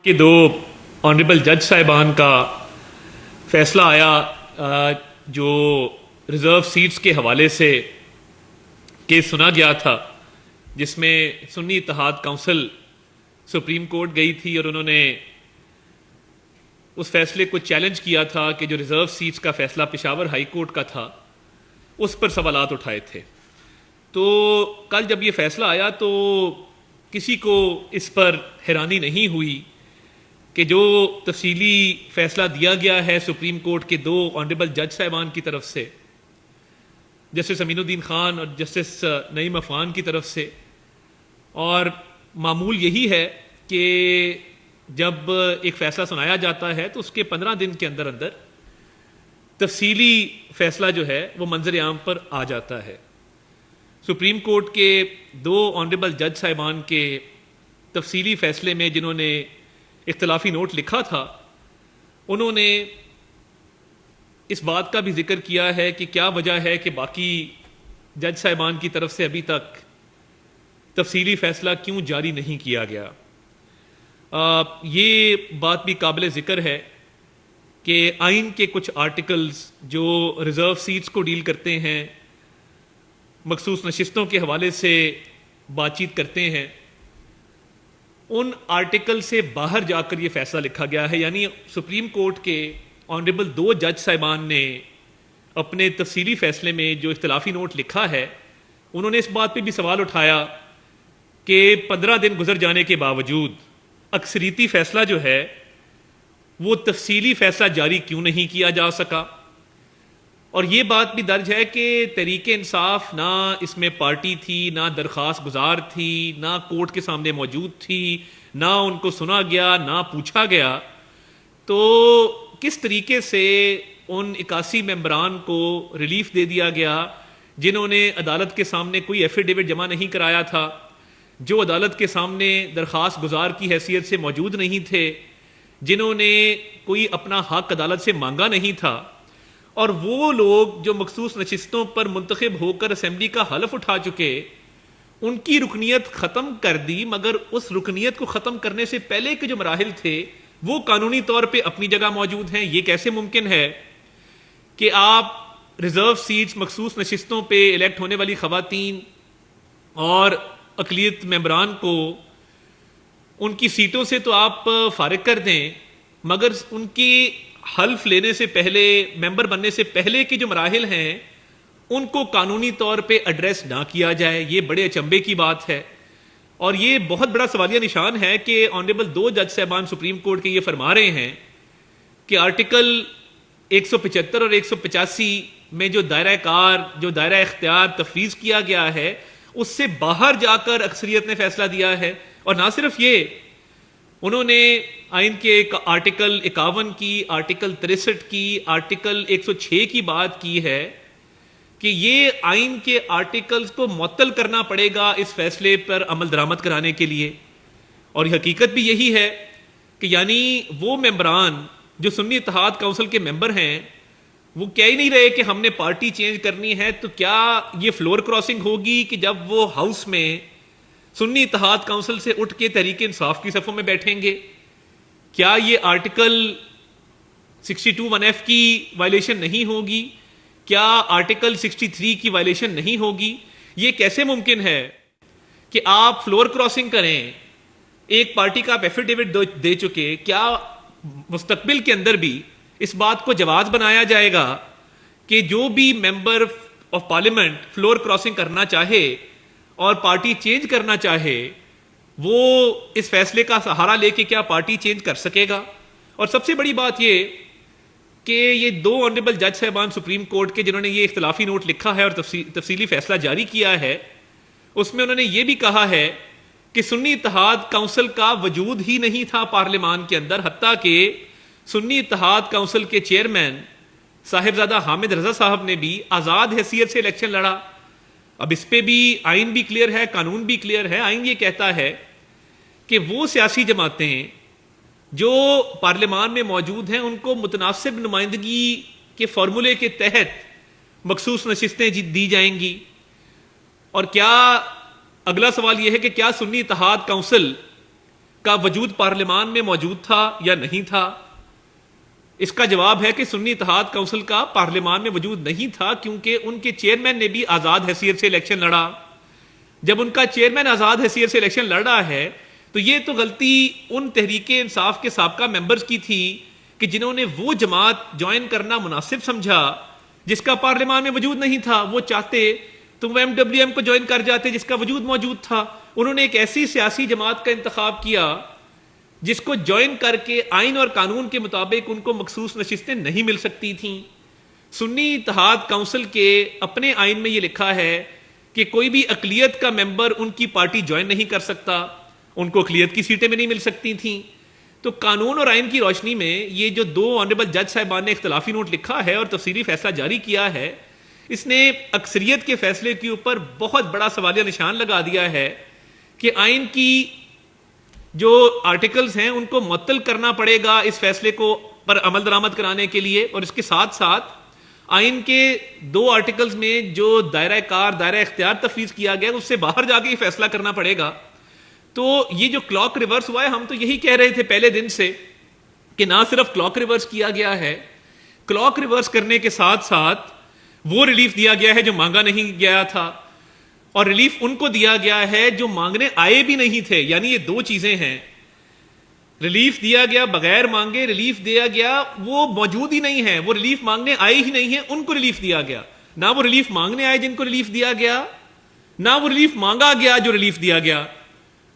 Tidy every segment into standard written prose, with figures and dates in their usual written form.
کہ دو آنریبل جج صاحبان کا فیصلہ آیا جو ریزرو سیٹس کے حوالے سے کیس سنا گیا تھا، جس میں سنی اتحاد کونسل سپریم کورٹ گئی تھی اور انہوں نے اس فیصلے کو چیلنج کیا تھا کہ جو ریزرو سیٹس کا فیصلہ پشاور ہائی کورٹ کا تھا اس پر سوالات اٹھائے تھے۔ تو کل جب یہ فیصلہ آیا تو کسی کو اس پر حیرانی نہیں ہوئی کہ جو تفصیلی فیصلہ دیا گیا ہے سپریم کورٹ کے دو آنریبل جج صاحبان کی طرف سے، جسٹس امین الدین خان اور جسٹس نعیم افغان کی طرف سے، اور معمول یہی ہے کہ جب ایک فیصلہ سنایا جاتا ہے تو اس کے 15 دن کے اندر اندر تفصیلی فیصلہ جو ہے وہ منظر عام پر آ جاتا ہے۔ سپریم کورٹ کے دو آنریبل جج صاحبان کے تفصیلی فیصلے میں جنہوں نے اختلافی نوٹ لکھا تھا، انہوں نے اس بات کا بھی ذکر کیا ہے کہ کیا وجہ ہے کہ باقی جج صاحبان کی طرف سے ابھی تک تفصیلی فیصلہ کیوں جاری نہیں کیا گیا۔ یہ بات بھی قابل ذکر ہے کہ آئین کے کچھ آرٹیکلز جو ریزرو سیٹس کو ڈیل کرتے ہیں، مخصوص نشستوں کے حوالے سے بات چیت کرتے ہیں، ان آرٹیکل سے باہر جا کر یہ فیصلہ لکھا گیا ہے۔ یعنی سپریم کورٹ کے آنریبل دو جج صاحبان نے اپنے تفصیلی فیصلے میں جو اختلافی نوٹ لکھا ہے، انہوں نے اس بات پہ بھی سوال اٹھایا کہ 15 دن گزر جانے کے باوجود اکثریتی فیصلہ جو ہے وہ تفصیلی فیصلہ جاری کیوں نہیں کیا جا سکا۔ اور یہ بات بھی درج ہے کہ تحریک انصاف نہ اس میں پارٹی تھی، نہ درخواست گزار تھی، نہ کورٹ کے سامنے موجود تھی، نہ ان کو سنا گیا، نہ پوچھا گیا۔ تو کس طریقے سے ان 81 ممبران کو ریلیف دے دیا گیا جنہوں نے عدالت کے سامنے کوئی ایفیڈیوٹ جمع نہیں کرایا تھا، جو عدالت کے سامنے درخواست گزار کی حیثیت سے موجود نہیں تھے، جنہوں نے کوئی اپنا حق عدالت سے مانگا نہیں تھا، اور وہ لوگ جو مخصوص نشستوں پر منتخب ہو کر اسمبلی کا حلف اٹھا چکے، ان کی رکنیت ختم کر دی، مگر اس رکنیت کو ختم کرنے سے پہلے کے جو مراحل تھے وہ قانونی طور پہ اپنی جگہ موجود ہیں۔ یہ کیسے ممکن ہے کہ آپ ریزرو سیٹس، مخصوص نشستوں پہ الیکٹ ہونے والی خواتین اور اقلیت ممبران کو ان کی سیٹوں سے تو آپ فارغ کر دیں، مگر ان کی حلف لینے سے پہلے، ممبر بننے سے پہلے کے جو مراحل ہیں ان کو قانونی طور پہ ایڈریس نہ کیا جائے؟ یہ بڑے اچنبے کی بات ہے، اور یہ بہت بڑا سوالیہ نشان ہے کہ آنریبل دو جج صاحبان سپریم کورٹ کے یہ فرما رہے ہیں کہ آرٹیکل 175 اور 185 میں جو دائرہ کار، جو دائرہ اختیار تفویض کیا گیا ہے، اس سے باہر جا کر اکثریت نے فیصلہ دیا ہے۔ اور نہ صرف یہ، انہوں نے آئین کے آرٹیکل 51 کی، آرٹیکل 63 کی، آرٹیکل 106 کی بات کی ہے کہ یہ آئین کے آرٹیکلز کو معطل کرنا پڑے گا اس فیصلے پر عمل درآمد کرانے کے لیے۔ اور حقیقت بھی یہی ہے کہ یعنی وہ ممبران جو سنی اتحاد کونسل کے ممبر ہیں وہ کہہ ہی نہیں رہے کہ ہم نے پارٹی چینج کرنی ہے، تو کیا یہ فلور کراسنگ ہوگی کہ جب وہ ہاؤس میں سنی اتحاد کونسل سے اٹھ کے تحریک انصاف کی صفوں میں بیٹھیں گے؟ کیا یہ آرٹیکل 62(1)(f) کی وائلیشن نہیں ہوگی؟ کیا آرٹیکل 63 کی وائلیشن نہیں ہوگی؟ یہ کیسے ممکن ہے کہ آپ فلور کراسنگ کریں؟ ایک پارٹی کا آپ ایفیڈیوٹ دے چکے، کیا مستقبل کے اندر بھی اس بات کو جواز بنایا جائے گا کہ جو بھی member of parliament floor crossing کرنا چاہے اور پارٹی چینج کرنا چاہے وہ اس فیصلے کا سہارا لے کے کیا پارٹی چینج کر سکے گا؟ اور سب سے بڑی بات یہ کہ یہ دو آنریبل جج صاحبان سپریم کورٹ کے جنہوں نے یہ اختلافی نوٹ لکھا ہے اور تفصیلی فیصلہ جاری کیا ہے، اس میں انہوں نے یہ بھی کہا ہے کہ سنی اتحاد کونسل کا وجود ہی نہیں تھا پارلیمان کے اندر، حتیٰ کہ سنی اتحاد کونسل کے چیئرمین صاحبزادہ حامد رضا صاحب نے بھی آزاد حیثیت سے الیکشن لڑا۔ اب اس پہ بھی آئین بھی کلیئر ہے، قانون بھی کلیئر ہے۔ آئین یہ کہتا ہے کہ وہ سیاسی جماعتیں جو پارلیمان میں موجود ہیں ان کو متناسب نمائندگی کے فارمولے کے تحت مخصوص نشستیں دی جائیں گی۔ اور کیا اگلا سوال یہ ہے کہ کیا سنی اتحاد کونسل کا وجود پارلیمان میں موجود تھا یا نہیں تھا؟ اس کا جواب ہے کہ سنی اتحاد کونسل کا پارلیمان میں وجود نہیں تھا، کیونکہ ان کے چیئرمین نے بھی آزاد حیثیت سے الیکشن لڑا۔ جب ان کا چیئرمین آزاد حیثیت سے الیکشن لڑ رہا ہے تو یہ تو غلطی ان تحریک انصاف کے سابقہ ممبرز کی تھی کہ جنہوں نے وہ جماعت جوائن کرنا مناسب سمجھا جس کا پارلیمان میں وجود نہیں تھا۔ وہ چاہتے تو وہ MWM کو جوائن کر جاتے جس کا وجود موجود تھا۔ انہوں نے ایک ایسی سیاسی جماعت کا انتخاب کیا جس کو جوائن کر کے آئین اور قانون کے مطابق ان کو مخصوص نشستیں نہیں مل سکتی تھیں۔ سنی اتحاد کونسل کے اپنے آئین میں یہ لکھا ہے کہ کوئی بھی اقلیت کا ممبر ان کی پارٹی جوائن نہیں کر سکتا، ان کو اقلیت کی سیٹیں بھی نہیں مل سکتی تھیں۔ تو قانون اور آئین کی روشنی میں یہ جو دو آنریبل جج صاحبان نے اختلافی نوٹ لکھا ہے اور تفصیلی فیصلہ جاری کیا ہے، اس نے اکثریت کے فیصلے کے اوپر بہت بڑا سوالیہ نشان لگا دیا ہے کہ آئین کی جو آرٹیکلز ہیں ان کو معطل کرنا پڑے گا اس فیصلے کو پر عمل درآمد کرانے کے لیے، اور اس کے ساتھ ساتھ آئین کے دو آرٹیکلز میں جو دائرہ کار دائرہ اختیار تفویض کیا گیا اس سے باہر جا کے یہ فیصلہ کرنا پڑے گا۔ تو یہ جو کلاک ریورس ہوا ہے، ہم تو یہی کہہ رہے تھے پہلے دن سے کہ نہ صرف کلاک ریورس کیا گیا ہے، کلاک ریورس کرنے کے ساتھ ساتھ وہ ریلیف دیا گیا ہے جو مانگا نہیں گیا تھا، اور ریلیف ان کو دیا گیا ہے جو مانگنے آئے بھی نہیں تھے۔ یعنی یہ دو چیزیں ہیں، ریلیف دیا گیا بغیر مانگے، ریلیف دیا گیا وہ موجود ہی نہیں ہے، وہ ریلیف مانگنے آئے ہی نہیں ہیں، ان کو ریلیف دیا گیا۔ نہ وہ ریلیف مانگنے آئے جن کو ریلیف دیا گیا، نہ وہ ریلیف مانگا گیا جو ریلیف دیا گیا۔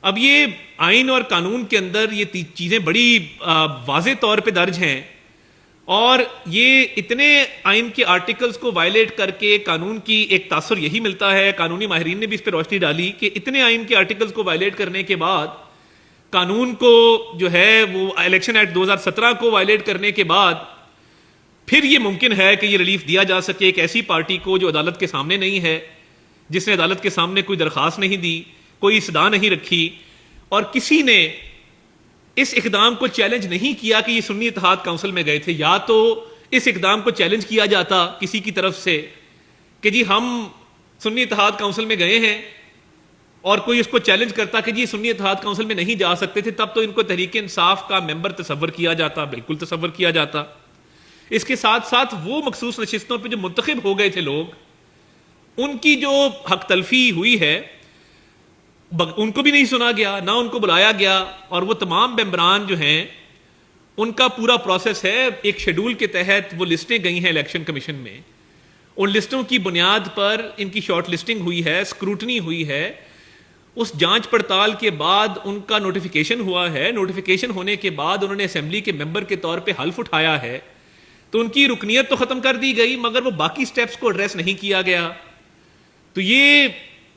اب یہ آئین اور قانون کے اندر یہ چیزیں بڑی واضح طور پہ درج ہیں، اور یہ اتنے آئین کے آرٹیکلز کو وائلیٹ کر کے قانون کی ایک تاثر یہی ملتا ہے، قانونی ماہرین نے بھی اس پہ روشنی ڈالی کہ اتنے آئین کے آرٹیکلز کو وائلیٹ کرنے کے بعد، قانون کو جو ہے وہ الیکشن ایکٹ 2017 کو وائلیٹ کرنے کے بعد پھر یہ ممکن ہے کہ یہ ریلیف دیا جا سکے ایک ایسی پارٹی کو جو عدالت کے سامنے نہیں ہے، جس نے عدالت کے سامنے کوئی درخواست نہیں دی، کوئی استدعا نہیں رکھی، اور کسی نے اس اقدام کو چیلنج نہیں کیا کہ یہ سنی اتحاد کونسل میں گئے تھے۔ یا تو اس اقدام کو چیلنج کیا جاتا کسی کی طرف سے کہ جی ہم سنی اتحاد کونسل میں گئے ہیں، اور کوئی اس کو چیلنج کرتا کہ جی سنی اتحاد کونسل میں نہیں جا سکتے تھے، تب تو ان کو تحریک انصاف کا ممبر تصور کیا جاتا، بالکل تصور کیا جاتا۔ اس کے ساتھ ساتھ وہ مخصوص نشستوں پہ جو منتخب ہو گئے تھے لوگ، ان کی جو حق تلفی ہوئی ہے ان کو بھی نہیں سنا گیا، نہ ان کو بلایا گیا، اور وہ تمام ممبران جو ہیں ان کا پورا پروسیس ہے، ایک شیڈول کے تحت وہ لسٹیں گئی ہیں الیکشن کمیشن میں، ان لسٹوں کی بنیاد پر ان کی شارٹ لسٹنگ ہوئی ہے، اسکروٹنی ہوئی ہے، اس جانچ پڑتال کے بعد ان کا نوٹیفیکیشن ہوا ہے، نوٹیفیکیشن ہونے کے بعد انہوں نے اسمبلی کے ممبر کے طور پہ حلف اٹھایا ہے، تو ان کی رکنیت تو ختم کر دی گئی مگر وہ باقی سٹیپس کو ایڈریس نہیں کیا گیا۔ تو یہ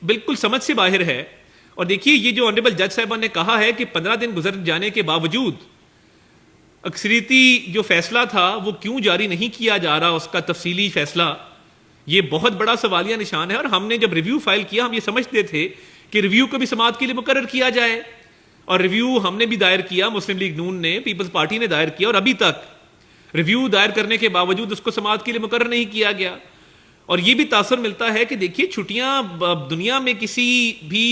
بالکل سمجھ سے باہر ہے۔ اور دیکھیے یہ جو آنریبل جج صاحبان نے کہا ہے کہ 15 دن گزر جانے کے باوجود اکثریتی جو فیصلہ تھا وہ کیوں جاری نہیں کیا جا رہا، اس کا تفصیلی فیصلہ، یہ بہت بڑا سوالیہ نشان ہے۔ اور ہم نے جب ریویو فائل کیا ہم یہ سمجھتے تھے کہ ریویو کو بھی سماعت کے لیے مقرر کیا جائے، اور ریویو ہم نے بھی دائر کیا، مسلم لیگ نون نے، پیپلز پارٹی نے دائر کیا، اور ابھی تک ریویو دائر کرنے کے باوجود اس کو سماعت کے لیے مقرر نہیں کیا گیا۔ اور یہ بھی تاثر ملتا ہے کہ دیکھیے چھٹیاں دنیا میں کسی بھی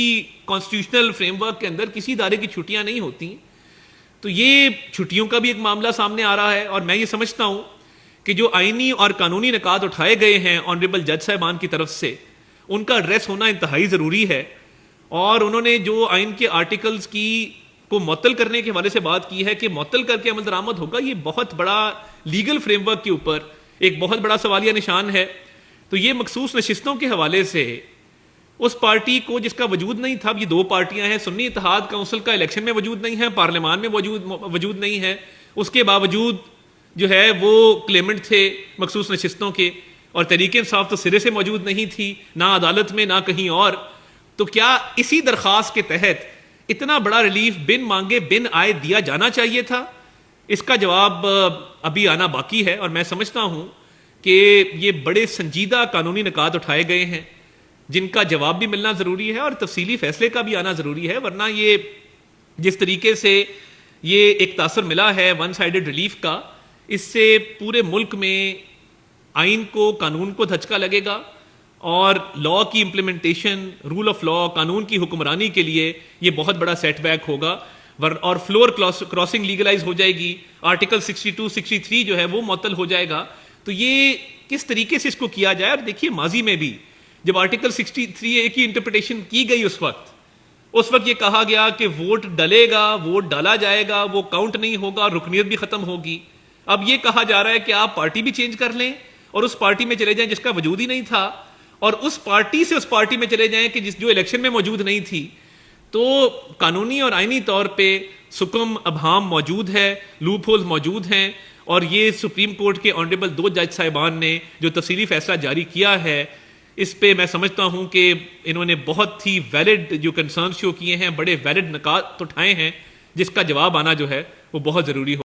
کانسٹیٹیوشنل فریم ورک کے اندر کسی ادارے کی چھٹیاں نہیں ہوتی، تو یہ چھٹیوں کا بھی ایک معاملہ سامنے آ رہا ہے۔ اور میں یہ سمجھتا ہوں کہ جو آئینی اور قانونی نکات اٹھائے گئے ہیں آنریبل جج صاحبان کی طرف سے، ان کا ایڈریس ہونا انتہائی ضروری ہے۔ اور انہوں نے جو آئین کے آرٹیکلز کی کو معطل کرنے کے حوالے سے بات کی ہے کہ معطل کر کے عمل درآمد ہوگا، یہ بہت بڑا لیگل فریم ورک کے اوپر ایک بہت بڑا سوالیہ نشان ہے۔ تو یہ مخصوص نشستوں کے حوالے سے اس پارٹی کو جس کا وجود نہیں تھا، یہ دو پارٹیاں ہیں، سنی اتحاد کونسل کا الیکشن میں وجود نہیں ہے، پارلیمان میں وجود نہیں ہے، اس کے باوجود جو ہے وہ کلیمنٹ تھے مخصوص نشستوں کے، اور تحریک انصاف تو سرے سے موجود نہیں تھی، نہ عدالت میں نہ کہیں اور۔ تو کیا اسی درخواست کے تحت اتنا بڑا ریلیف بن مانگے بن آئے دیا جانا چاہیے تھا؟ اس کا جواب ابھی آنا باقی ہے، اور میں سمجھتا ہوں کہ یہ بڑے سنجیدہ قانونی نکات اٹھائے گئے ہیں جن کا جواب بھی ملنا ضروری ہے اور تفصیلی فیصلے کا بھی آنا ضروری ہے، ورنہ یہ جس طریقے سے یہ ایک تاثر ملا ہے ون سائیڈڈ ریلیف کا، اس سے پورے ملک میں آئین کو، قانون کو دھچکا لگے گا، اور لا کی امپلیمنٹیشن، رول آف لا، قانون کی حکمرانی کے لیے یہ بہت بڑا سیٹ بیک ہوگا۔ اور فلور کراسنگ لیگلائز ہو جائے گی, آرٹیکل 62 63 جو ہے وہ معطل ہو جائے گا. تو یہ کس طریقے سے اس کو کیا جائے. اور دیکھیے ماضی میں بھی جب آرٹیکل 63A کی انٹرپریٹیشن کی گئی اس وقت یہ کہا گیا کہ ووٹ ڈلے گا, ووٹ ڈالا جائے گا, وہ کاؤنٹ نہیں ہوگا, رکنیت بھی ختم ہوگی. اب یہ کہا جا رہا ہے کہ آپ پارٹی بھی چینج کر لیں اور اس پارٹی میں چلے جائیں جس کا وجود ہی نہیں تھا, اور اس پارٹی سے اس پارٹی میں چلے جائیں کہ جو الیکشن میں موجود نہیں تھی. تو قانونی اور آئینی طور پہ سکم ابہام موجود ہے, لوپ ہولز موجود ہیں, اور یہ سپریم کورٹ کے آنریبل 2 جج صاحبان نے جو تفصیلی فیصلہ جاری کیا ہے, اس پہ میں سمجھتا ہوں کہ انہوں نے بہت ہی ویلڈ جو کنسرن شو کیے ہیں, بڑے ویلڈ نکات اٹھائے ہیں, جس کا جواب آنا جو ہے وہ بہت ضروری ہو.